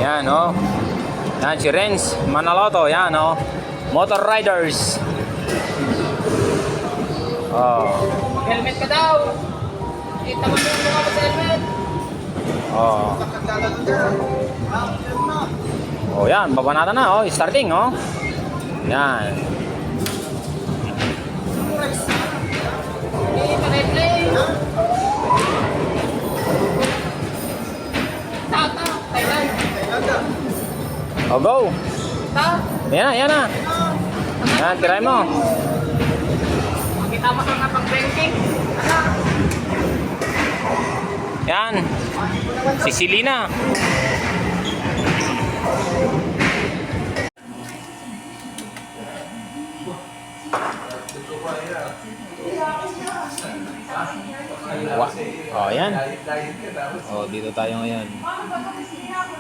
Yan, oh. Yan, si Renz Manaloto. Yan, oh. Motor Riders. Oh. Helmet ka daw. Kita mo yung mga sa helmet. Oh. Oh, yan. Babanatan na, oh. Starting, oh. Yan. Hindi, pa-replay. Ta, Thailand. Oh, go. Ta. Yan na, yan na. Yan, try mo. Kita mo sa nga pag-banking. Yan. Si Silina. Oh, yan. Oh, dito tayo ngayon.